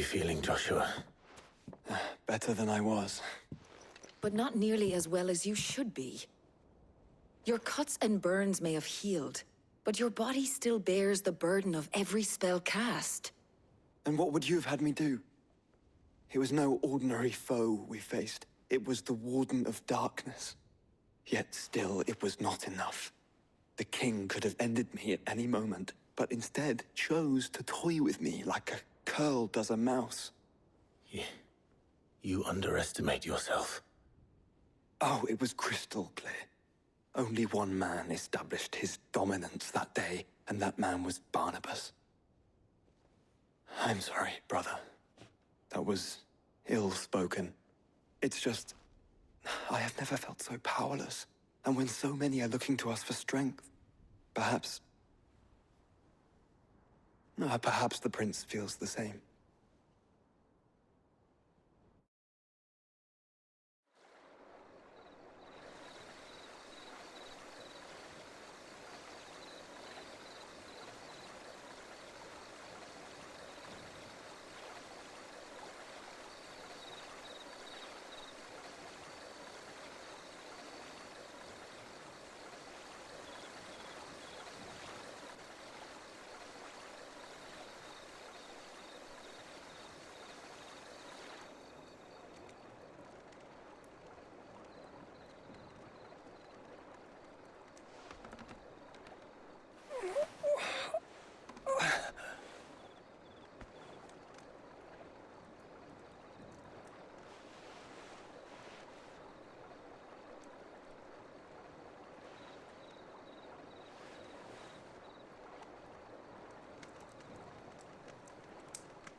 you feeling, Joshua? Better than I was. But not nearly as well as you should be. Your cuts and burns may have healed, but your body still bears the burden of every spell cast. And what would you have had me do? It was no ordinary foe we faced. It was the Warden of Darkness. Yet still, it was not enough. The king could have ended me at any moment, but instead chose to toy with me like a curl does a mouse. Yeah. You underestimate yourself. Oh, it was crystal clear. Only one man established his dominance that day, and that man was Barnabas. I'm sorry, brother. That was ill-spoken. It's just, I have never felt so powerless. And when so many are looking to us for strength, perhaps the prince feels the same.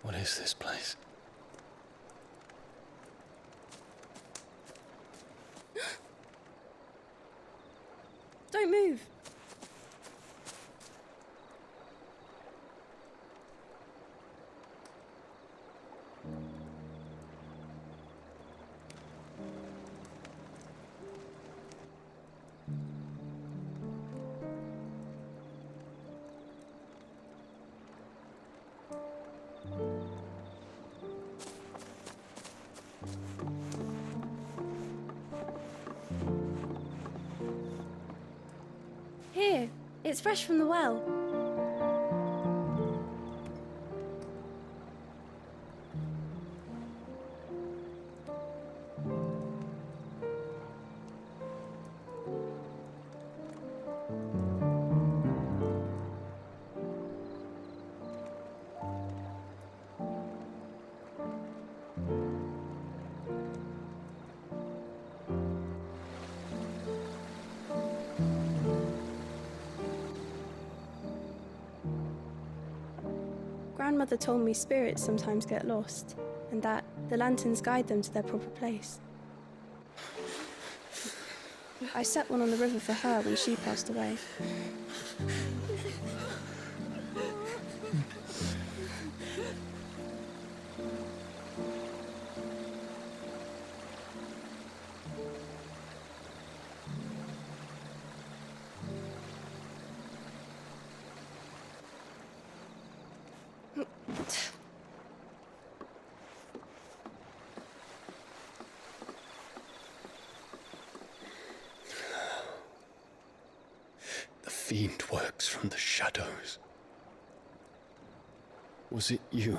What is this place? Don't move. Here, it's fresh from the well. Grandmother told me spirits sometimes get lost, and that the lanterns guide them to their proper place. I set one on the river for her when she passed away. The fiend works from the shadows. Was it you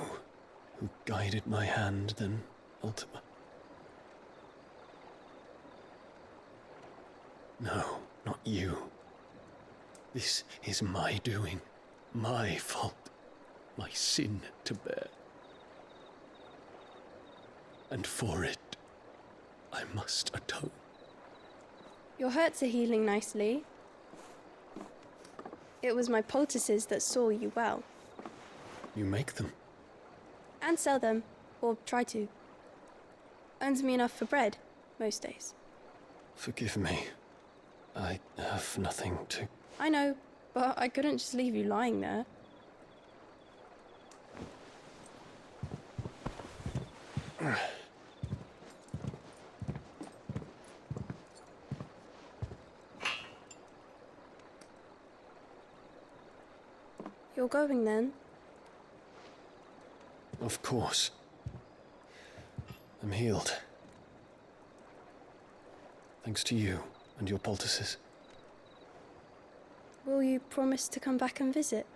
who guided my hand then, Ultima? No, not you. This is my doing, my fault, my sin to bear. And for it, I must atone. Your hurts are healing nicely. It was my poultices that saw you well. You make them? And sell them, or try to. Earns me enough for bread, most days. Forgive me. I have nothing to... I know, but I couldn't just leave you lying there. You're going then? Of Of course. I'm healed. Thanks to you and your poultices. Will you promise to come back and visit?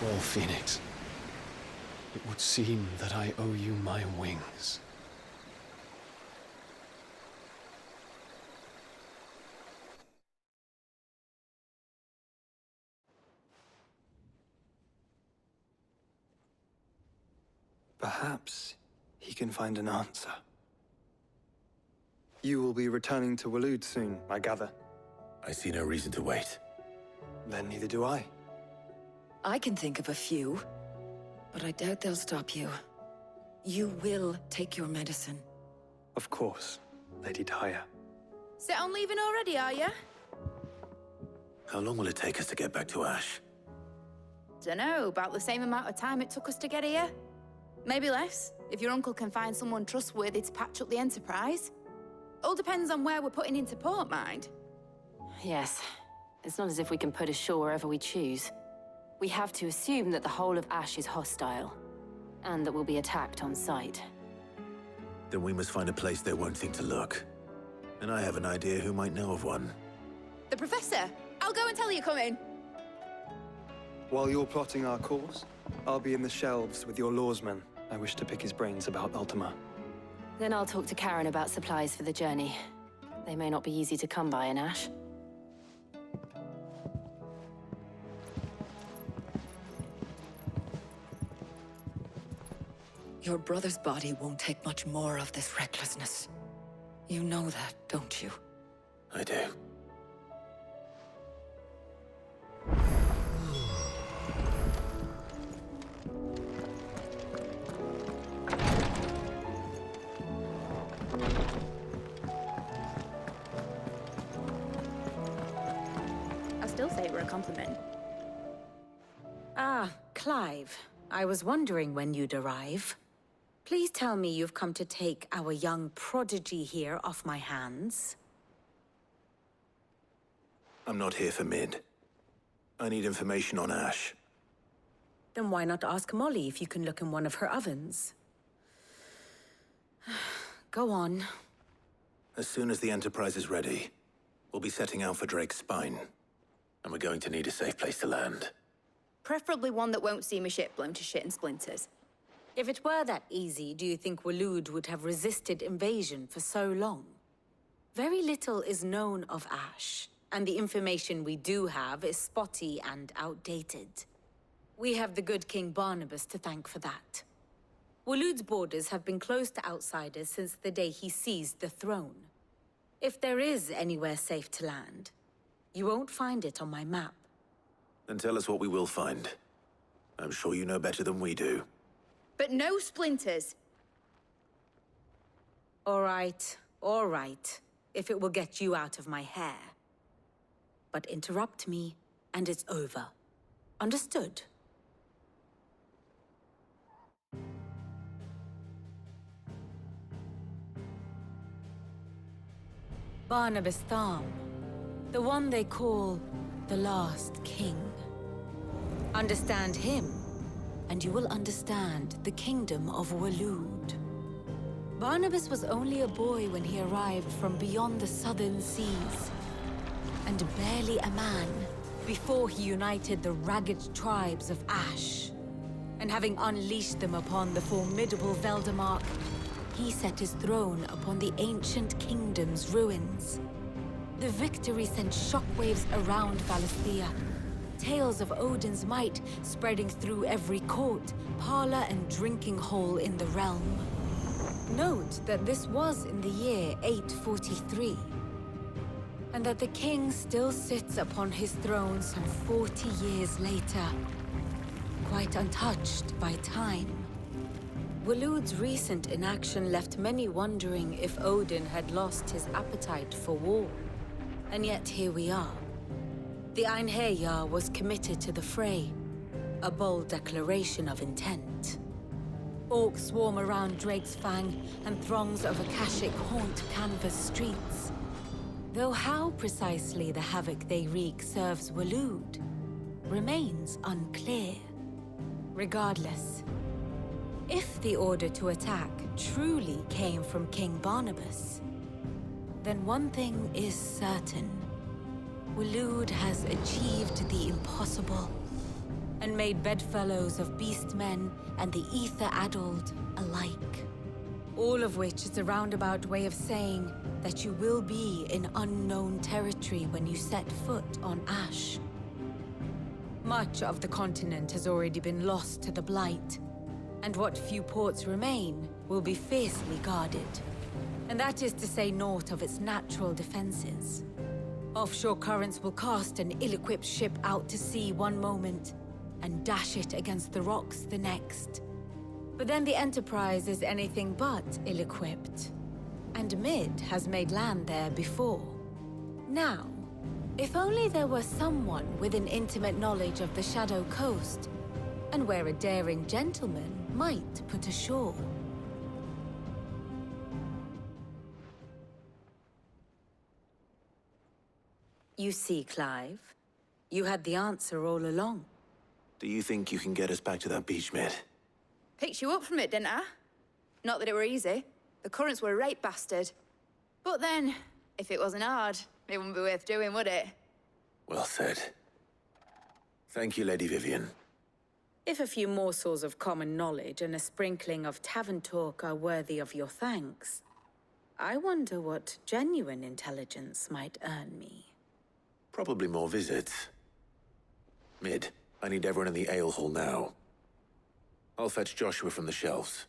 Well, Phoenix, it would seem that I owe you my wings. Perhaps he can find an answer. You will be returning to Waloed soon, I gather. I see no reason to wait. Then neither do I. I can think of a few, but I doubt they'll stop you. You will take your medicine. Of course, Lady Daya. Set on leaving already, are you? How long will it take us to get back to Ash? Dunno, about the same amount of time it took us to get here. Maybe less, if your uncle can find someone trustworthy to patch up the Enterprise. All depends on where we're putting into port, mind. Yes. It's not as if we can put ashore wherever we choose. We have to assume that the whole of Ash is hostile, and that we'll be attacked on sight. Then we must find a place they won't think to look. And I have an idea who might know of one. The Professor! I'll go and tell you come in. While you're plotting our course, I'll be in the shelves with your lawsman. I wish to pick his brains about Ultima. Then I'll talk to Karen about supplies for the journey. They may not be easy to come by in Ash. Your brother's body won't take much more of this recklessness. You know that, don't you? I do. I still say it were a compliment. Ah, Clive. I was wondering when you'd arrive. Please tell me you've come to take our young prodigy here off my hands. I'm not here for Mid. I need information on Ash. Then why not ask Molly if you can look in one of her ovens? Go on. As soon as the Enterprise is ready, we'll be setting out for Drake's Spine. And we're going to need a safe place to land. Preferably one that won't see my ship blown to shit and splinters. If it were that easy, do you think Waloed would have resisted invasion for so long? Very little is known of Ash, and the information we do have is spotty and outdated. We have the good King Barnabas to thank for that. Waloed's borders have been closed to outsiders since the day he seized the throne. If there is anywhere safe to land, you won't find it on my map. Then tell us what we will find. I'm sure you know better than we do. But no splinters. All right, if it will get you out of my hair. But interrupt me, and it's over. Understood? Barnabas Tham, the one they call the Last King. Understand him, and you will understand the kingdom of Waloed. Barnabas was only a boy when he arrived from beyond the southern seas, and barely a man before he united the ragged tribes of Ash. And having unleashed them upon the formidable Veldamark, he set his throne upon the ancient kingdom's ruins. The victory sent shockwaves around Valisthea, tales of Odin's might spreading through every court, parlor, and drinking hole in the realm. Note that this was in the year 843, and that the king still sits upon his throne some 40 years later, quite untouched by time. Waloed's recent inaction left many wondering if Odin had lost his appetite for war. And yet here we are. The Einherjar was committed to the fray, a bold declaration of intent. Orcs swarm around Drake's Fang, and throngs of Akashic haunt canvas streets. Though how precisely the havoc they wreak serves Waloed remains unclear. Regardless, if the order to attack truly came from King Barnabas, then one thing is certain. Waloed has achieved the impossible, and made bedfellows of beastmen and the ether-addled alike. All of which is a roundabout way of saying that you will be in unknown territory when you set foot on Ash. Much of the continent has already been lost to the Blight, and what few ports remain will be fiercely guarded. And that is to say naught of its natural defenses. Offshore currents will cast an ill-equipped ship out to sea one moment, and dash it against the rocks the next. But then the Enterprise is anything but ill-equipped. And Mid has made land there before. Now, if only there were someone with an intimate knowledge of the Shadow Coast, and where a daring gentleman might put ashore. You see, Clive, you had the answer all along. Do you think you can get us back to that beach, Mid? Picked you up from it, didn't I? Not that it were easy. The currents were a right bastard. But then, if it wasn't hard, it wouldn't be worth doing, would it? Well said. Thank you, Lady Vivian. If a few morsels of common knowledge and a sprinkling of tavern talk are worthy of your thanks, I wonder what genuine intelligence might earn me. Probably more visits. Mid, I need everyone in the ale hall now. I'll fetch Joshua from the shelves.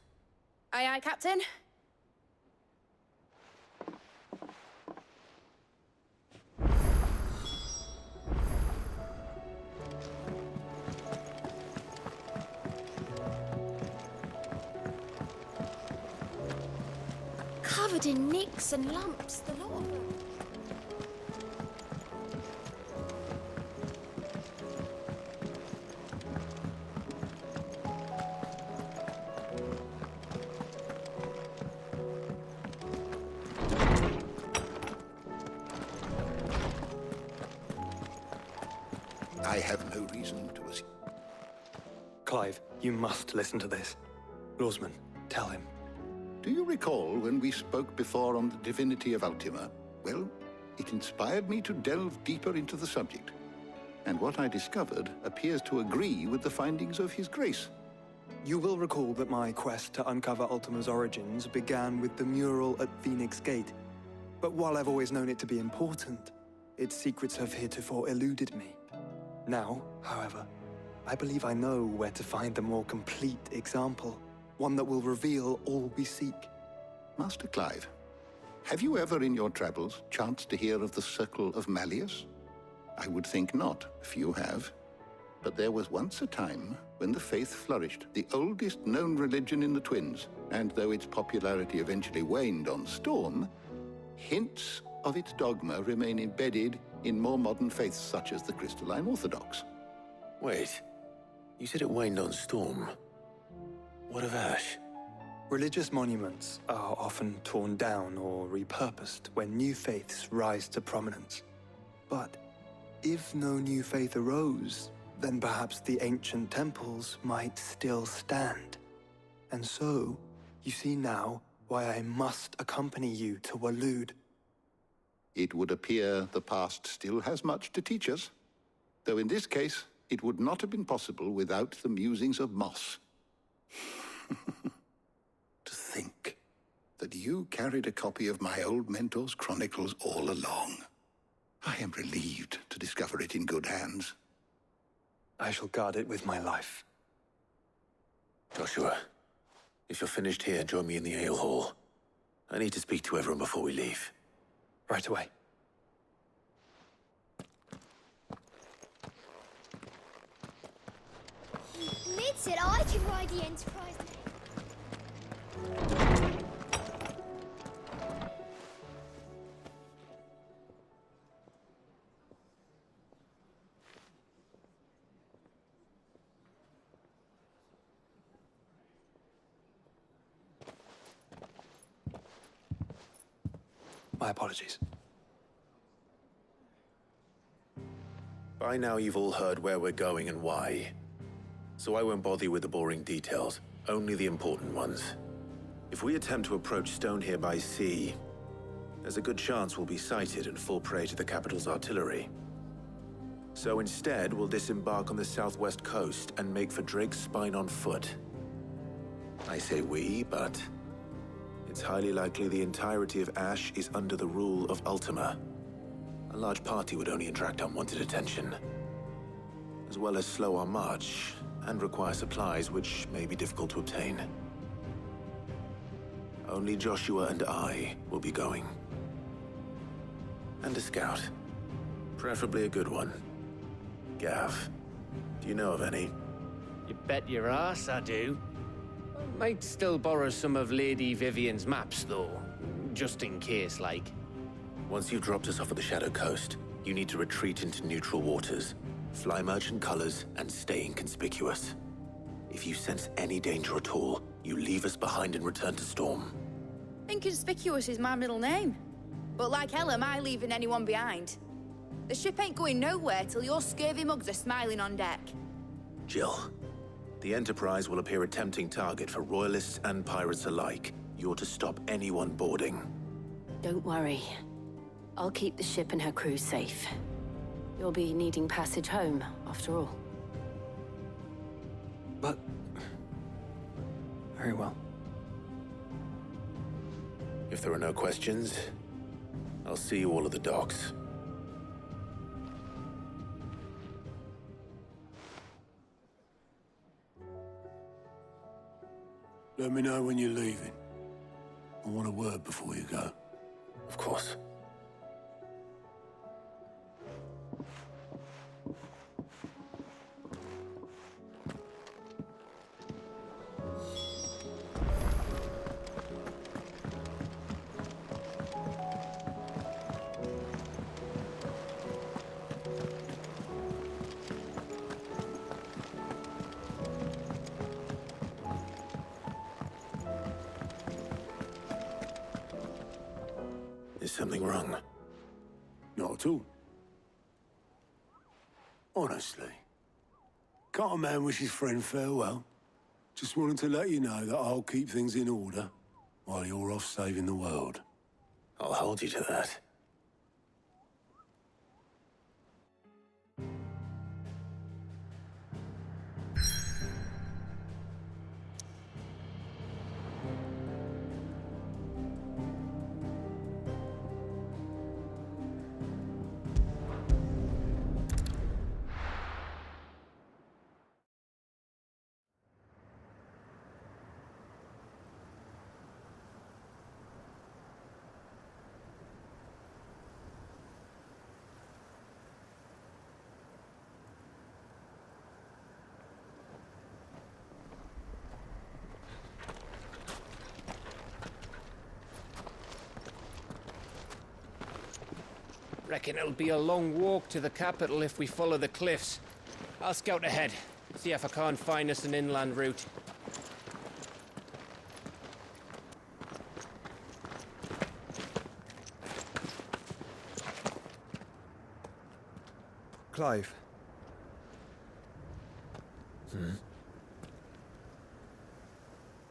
Aye, aye, Captain. Covered in nicks and lumps, the lot of them. I have no reason to assume. Clive, you must listen to this. Lawsman, tell him. Do you recall when we spoke before on the divinity of Ultima? Well, it inspired me to delve deeper into the subject. And what I discovered appears to agree with the findings of His Grace. You will recall that my quest to uncover Ultima's origins began with the mural at Phoenix Gate. But while I've always known it to be important, its secrets have heretofore eluded me. Now, however, I believe I know where to find the more complete example. One that will reveal all we seek. Master Clive, have you ever in your travels chanced to hear of the Circle of Malleus? I would think not, few have. But there was once a time when the faith flourished, the oldest known religion in the Twins, and though its popularity eventually waned on Storm, hints of its dogma remain embedded in more modern faiths such as the Crystalline Orthodox. Wait, you said it waned on Storm. What of Ash? Religious monuments are often torn down or repurposed when new faiths rise to prominence. But if no new faith arose, then perhaps the ancient temples might still stand. And so, you see now why I must accompany you to Waloed. It would appear the past still has much to teach us, though in this case, it would not have been possible without the musings of Moss. To think that you carried a copy of my old mentor's chronicles all along. I am relieved to discover it in good hands. I shall guard it with my life. Joshua, if you're finished here, join me in the ale hall. I need to speak to everyone before we leave. Right away. Mid said I could ride the Enterprise. My apologies. By now you've all heard where we're going and why. So I won't bother you with the boring details, only the important ones. If we attempt to approach Stone here by sea, there's a good chance we'll be sighted and fall prey to the capital's artillery. So instead, we'll disembark on the southwest coast and make for Drake's Spine on foot. I say we, but it's highly likely the entirety of Ash is under the rule of Ultima. A large party would only attract unwanted attention, as well as slow our march and require supplies which may be difficult to obtain. Only Joshua and I will be going. And a scout. Preferably a good one. Gav, do you know of any? You bet your ass I do. I might still borrow some of Lady Vivian's maps, though. Just in case, like. Once you've dropped us off at the Shadow Coast, you need to retreat into neutral waters, fly merchant colors, and stay inconspicuous. If you sense any danger at all, you leave us behind and return to Storm. Inconspicuous is my middle name. But like hell am I leaving anyone behind. The ship ain't going nowhere till your scurvy mugs are smiling on deck. Jill, the Enterprise will appear a tempting target for royalists and pirates alike. You're to stop anyone boarding. Don't worry. I'll keep the ship and her crew safe. You'll be needing passage home, after all. But... very well. If there are no questions, I'll see you all at the docks. Let me know when you're leaving. I want a word before you go. Of course. Is something wrong? Not at all. Honestly. Can't a man wish his friend farewell? Just wanted to let you know that I'll keep things in order while you're off saving the world. I'll hold you to that. Reckon it'll be a long walk to the capital if we follow the cliffs. I'll scout ahead, see if I can't find us an inland route. Clive.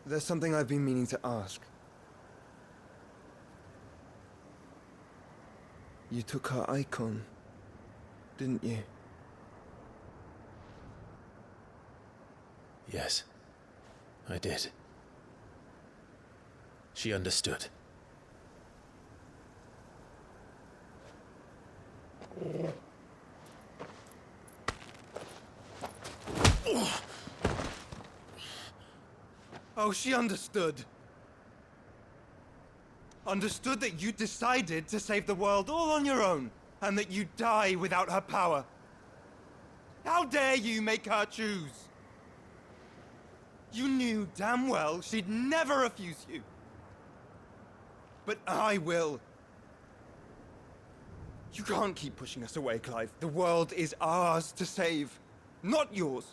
There's something I've been meaning to ask. You took her icon, didn't you? Yes, I did. She understood. Oh, she understood. Understood that you decided to save the world all on your own, and that you'd die without her power. How dare you make her choose? You knew damn well she'd never refuse you. But I will. You can't keep pushing us away, Clive. The world is ours to save, not yours.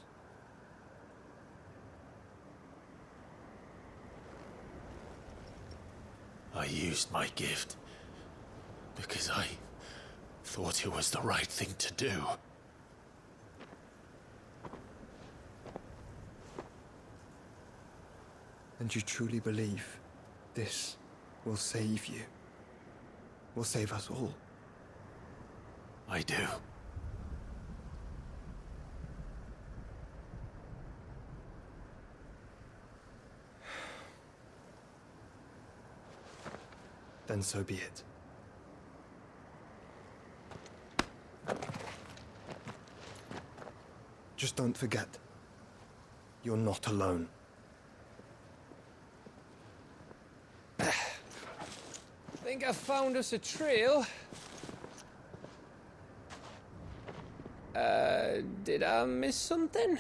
I used my gift because I thought it was the right thing to do. And you truly believe this will save you? Will save us all? I do. Then so be it. Just don't forget, you're not alone. Think I found us a trail. Did I miss something?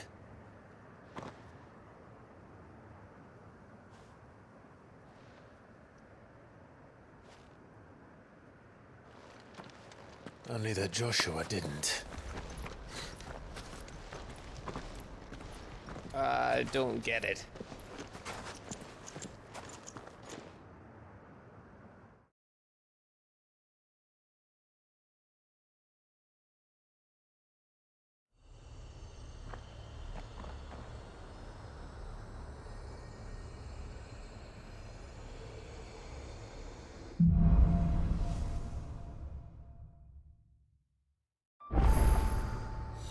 Only that Joshua didn't. I don't get it.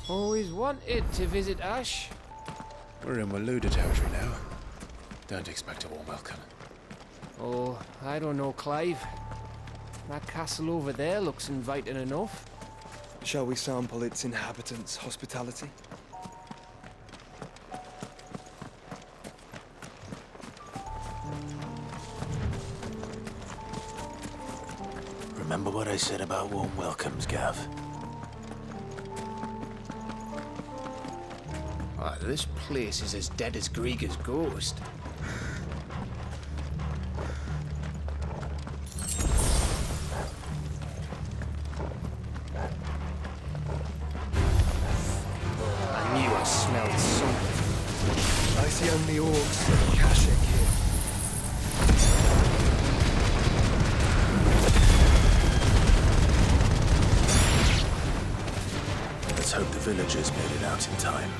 Always wanted to visit Ash. We're in Waluda territory now. Don't expect a warm welcome. Oh, I don't know, Clive. That castle over there looks inviting enough. Shall we sample its inhabitants' hospitality? Remember what I said about warm welcomes, Gav? Ah, this place is as dead as Grieger's ghost. I knew I smelled something. I see only orcs and Kashik here. Let's hope the villagers made it out in time.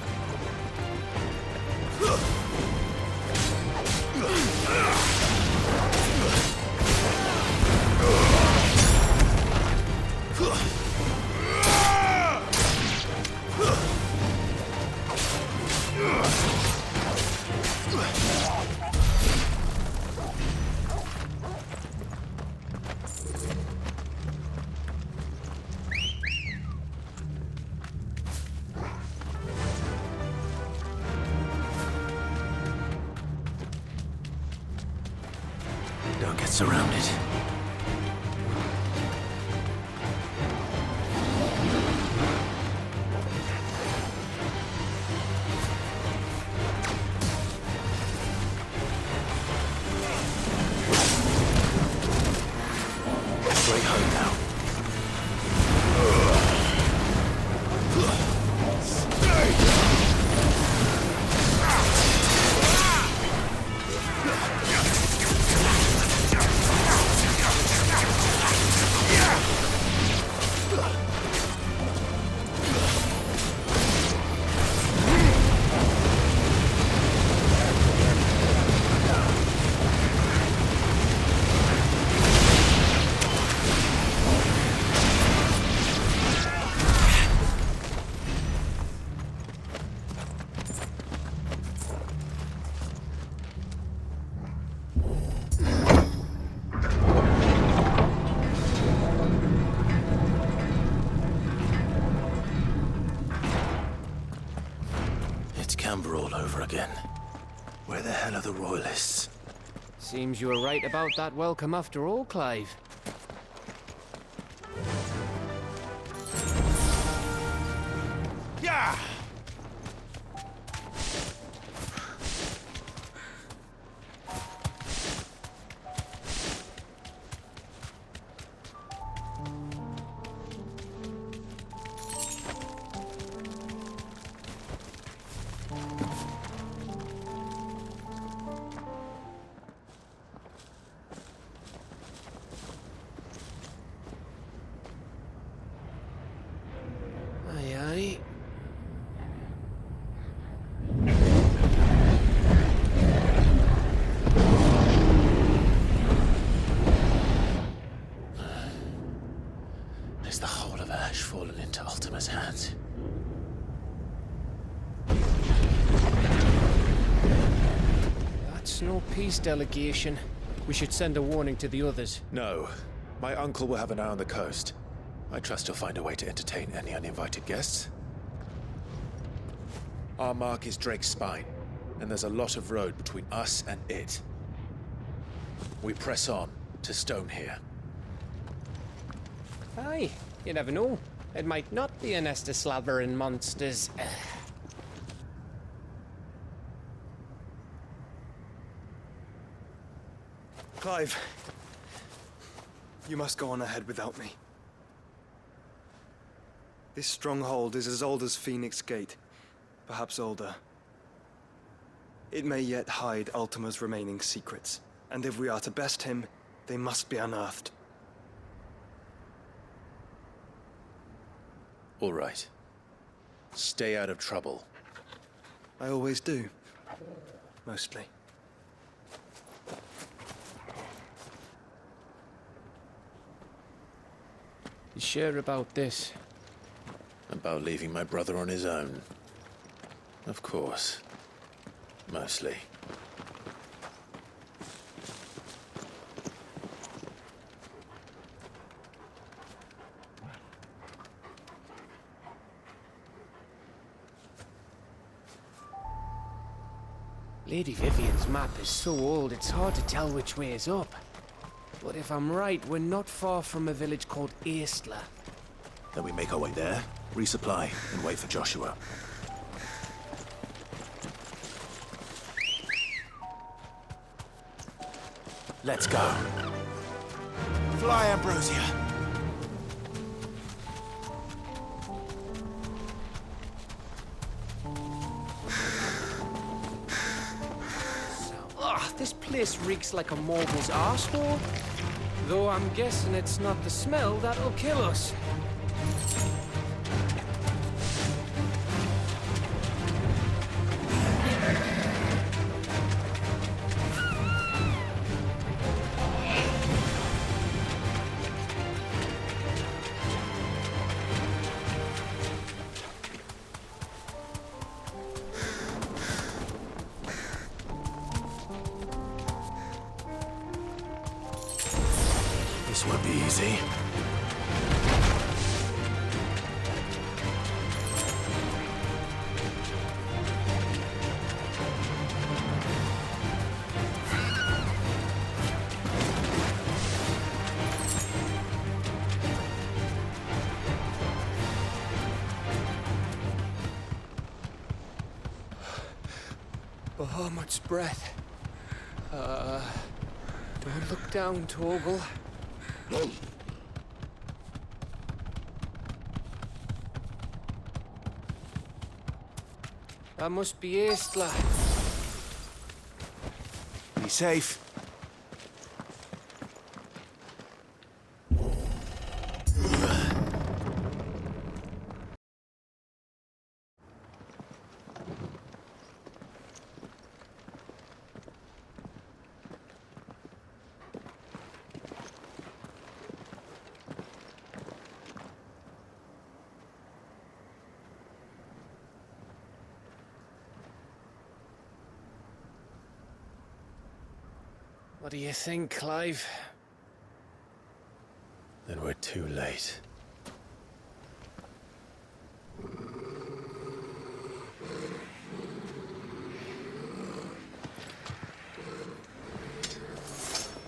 Don't get surrounded. Straight home now. Camber all over again. Where the hell are the royalists? Seems you were right about that welcome after all, Clive. Yeah! is the whole of Ash fallen into Ultima's hands? That's no peace delegation. We should send a warning to the others. No. My uncle will have an eye on the coast. I trust he'll find a way to entertain any uninvited guests. Our mark is Drake's Spine, and there's a lot of road between us and it. We press on to Stone here. Aye, you never know. It might not be a nest of slathering monsters. Clive, you must go on ahead without me. This stronghold is as old as Phoenix Gate, perhaps older. It may yet hide Ultima's remaining secrets, and if we are to best him, they must be unearthed. All right. Stay out of trouble. I always do. Mostly. You sure about this? About leaving my brother on his own. Of course. Mostly. Lady Vivian's map is so old, it's hard to tell which way is up. But if I'm right, we're not far from a village called Aistla. Then we make our way there, resupply, and wait for Joshua. Let's go. Fly, Ambrosia. This place reeks like a mogul's arsehole. Though I'm guessing it's not the smell that'll kill us. This won't be easy. Bahamut's breath. Don't look down, Torgal. That must be Aistla. Be safe. What do you think, Clive? Then we're too late.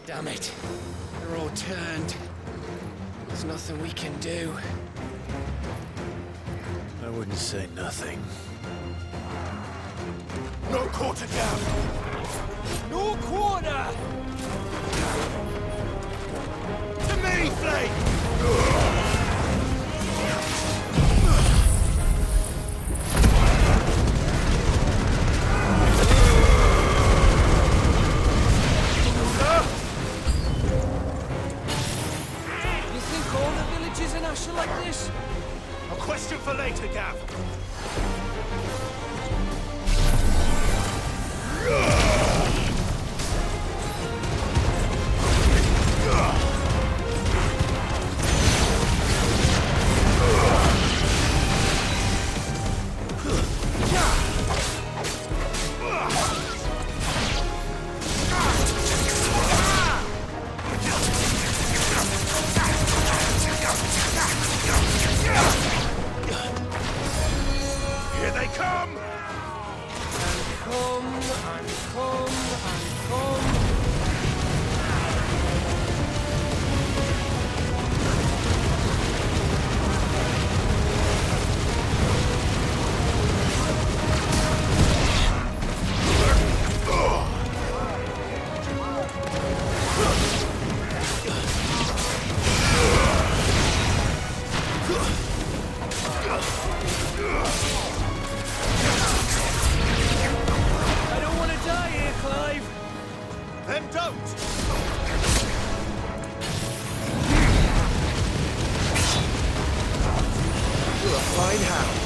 Damn it. They're all turned. There's nothing we can do. I wouldn't say nothing. No quarter down! No quarter! To me, Flake! You think all the villages in Ash are like this? A question for later, Gav. fine hound.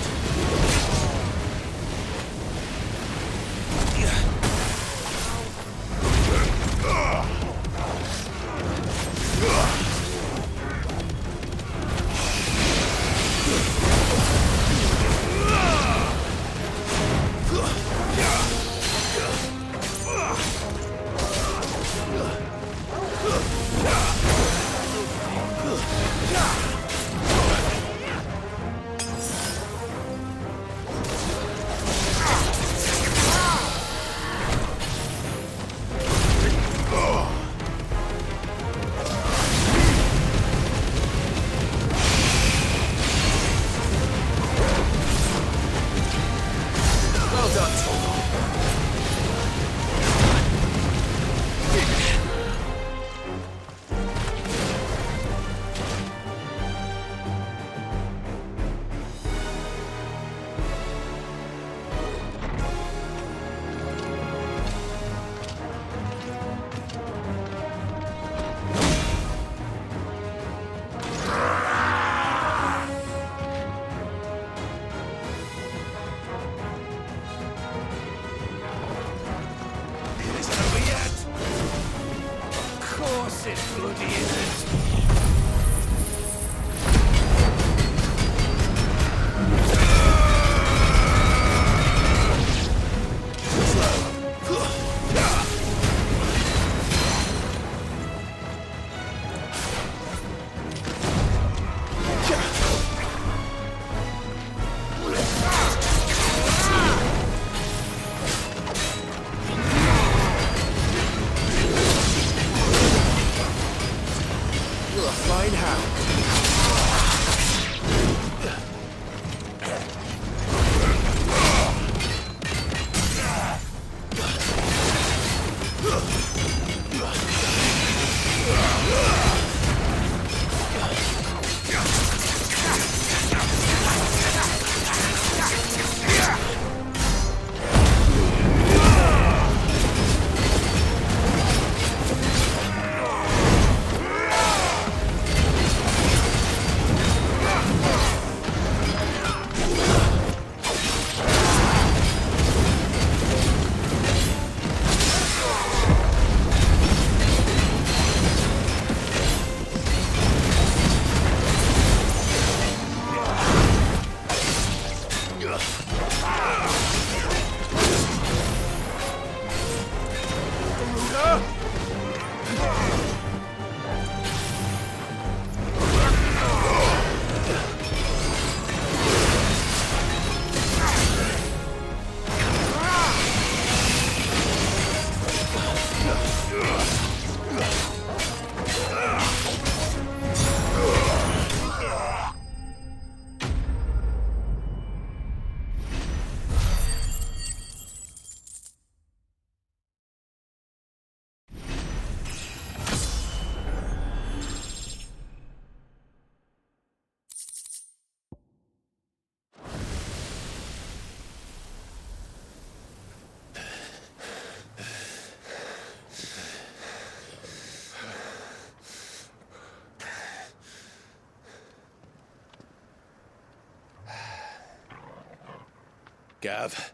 Gav?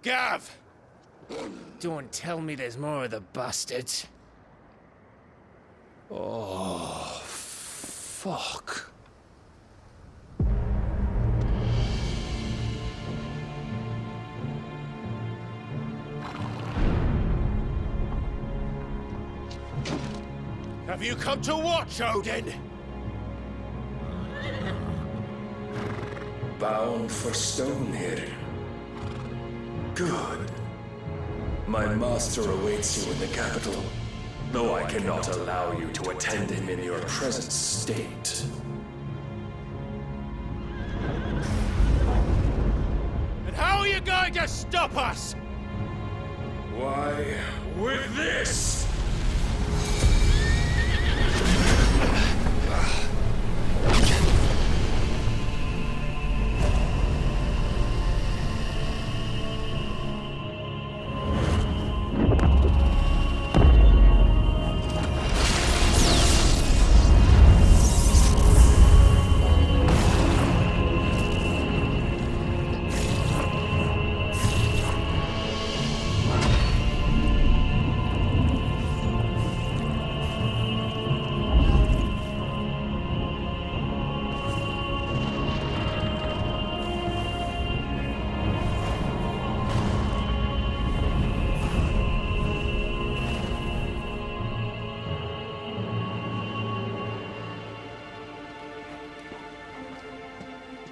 Gav! Don't tell me there's more of the bastards. Oh, fuck. Have you come to watch, Odin? Bound for Stonehill. Good. My master awaits you in the capital, though I cannot allow you to attend him in your present state. And how are you going to stop us? Why, with this!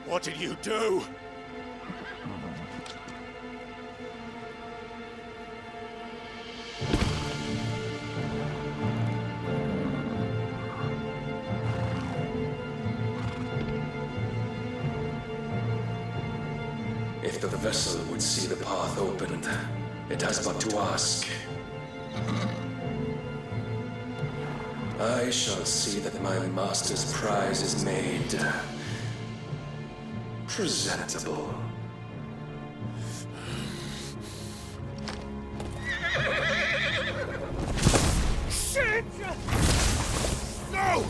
What did you do? If the vessel would see the path opened, it has but to ask. I shall see that my master's prize is made presentable. Shit! No!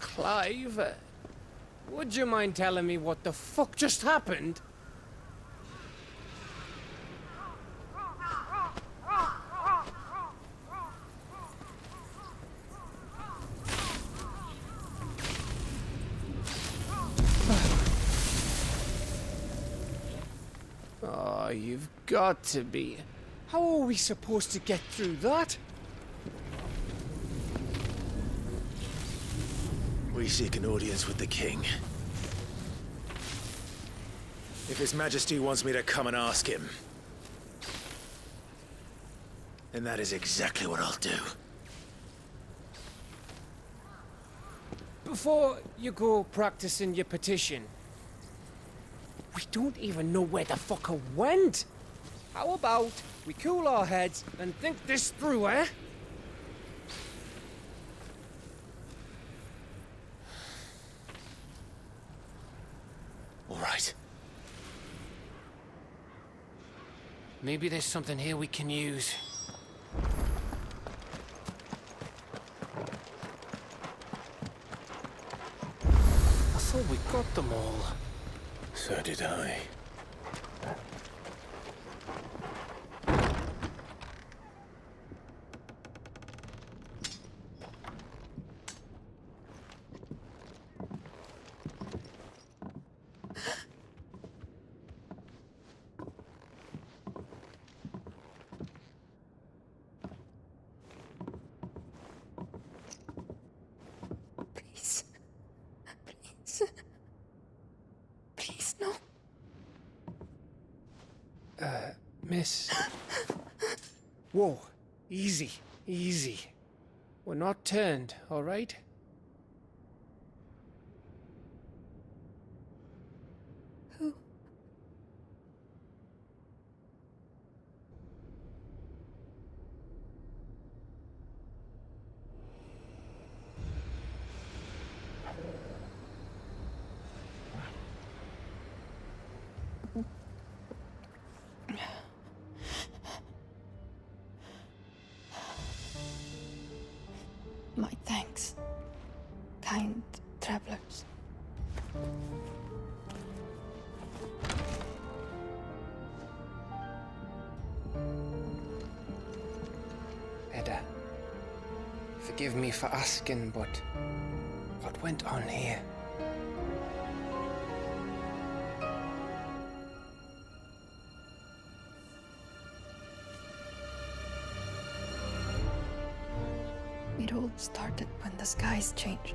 Clive, would you mind telling me what the fuck just happened? Oh, you've got to be. How are we supposed to get through that? We seek an audience with the king. If His Majesty wants me to come and ask him, then that is exactly what I'll do. Before you go practicing your petition, we don't even know where the fucker went. How about we cool our heads and think this through, eh? All right. Maybe there's something here we can use. I thought we got them all. So did I. Please, no. Miss. Whoa. Easy. Easy. We're not turned, all right? Who? My thanks, kind travelers. Edda, forgive me for asking, but what went on here? It all started when the skies changed.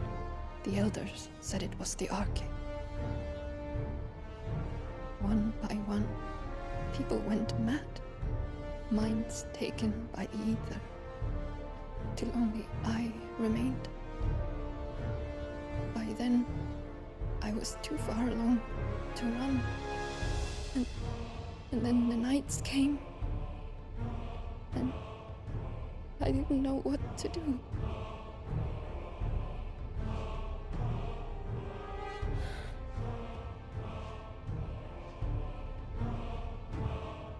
The elders said it was the Arche. One by one, people went mad. Minds taken by the ether. Till only I remained. By then, I was too far along to run. And then the nights came. And I didn't know what to do.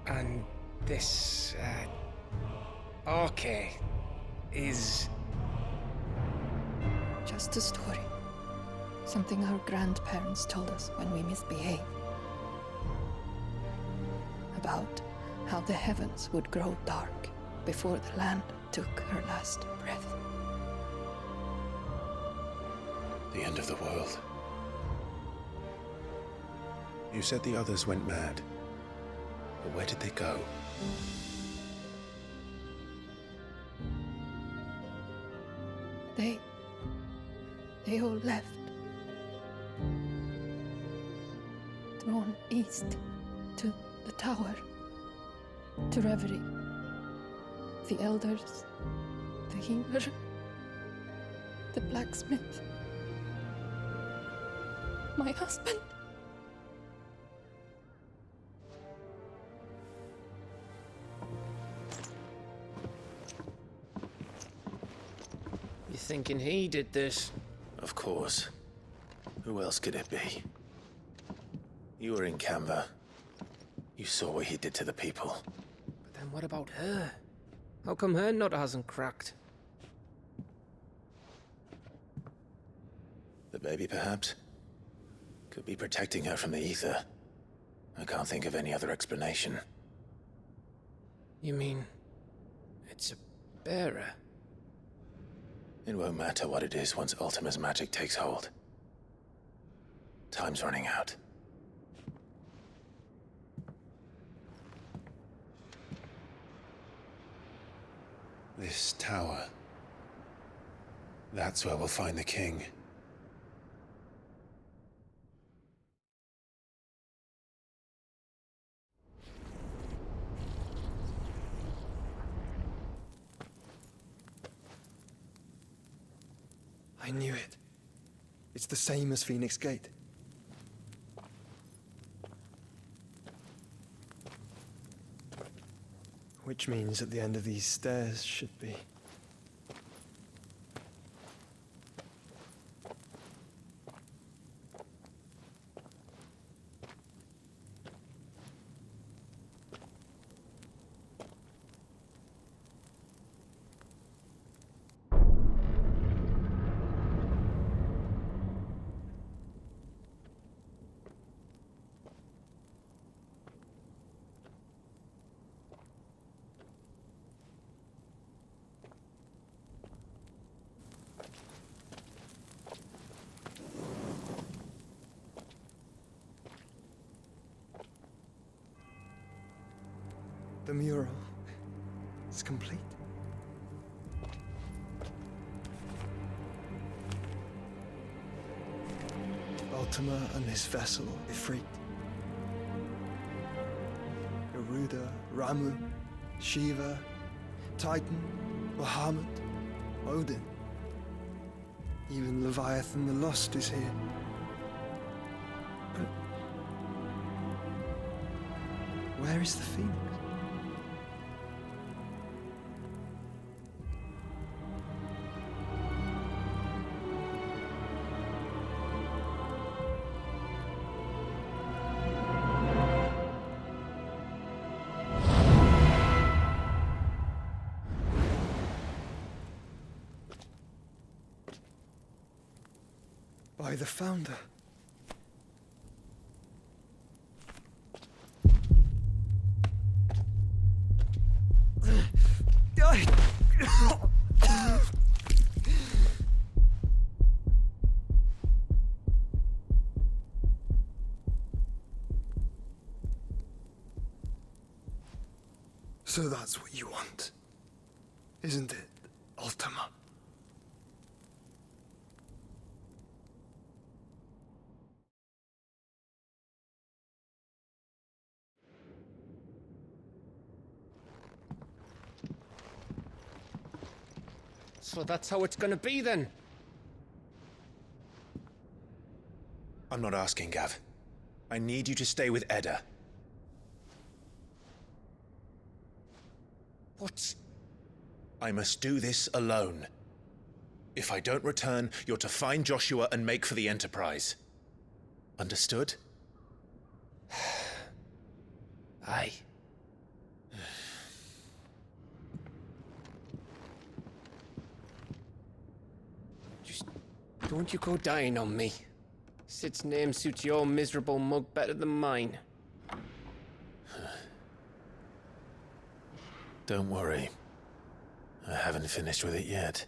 And this, Arche is... Just a story. Something our grandparents told us when we misbehaved. About how the heavens would grow dark before the land took her last breath. The end of the world. You said the others went mad. But where did they go? They all left. Drawn east to the tower, to reverie. The elders, the healer, the blacksmith, my husband. You thinking he did this? Of course. Who else could it be? You were in Canva. You saw what he did to the people. But then what about her? How come her nut hasn't cracked? The baby, perhaps? Could be protecting her from the ether. I can't think of any other explanation. You mean... it's a bearer? It won't matter what it is once Ultima's magic takes hold. Time's running out. This tower. That's where we'll find the king. I knew it. It's the same as Phoenix Gate. Which means at the end of these stairs should be... The mural is complete. Ultima and his vessel, Ifrit. Garuda, Ramu, Shiva, Titan, Bahamut, Odin. Even Leviathan the Lost is here. But where is the Phoenix? By the Founder. So that's what you want, isn't it, Ultima? So that's how it's gonna be then? I'm not asking, Gav. I need you to stay with Edda. What? I must do this alone. If I don't return, you're to find Joshua and make for the Enterprise. Understood? Aye. Just don't you go dying on me. Sid's name suits your miserable mug better than mine. Don't worry. I haven't finished with it yet.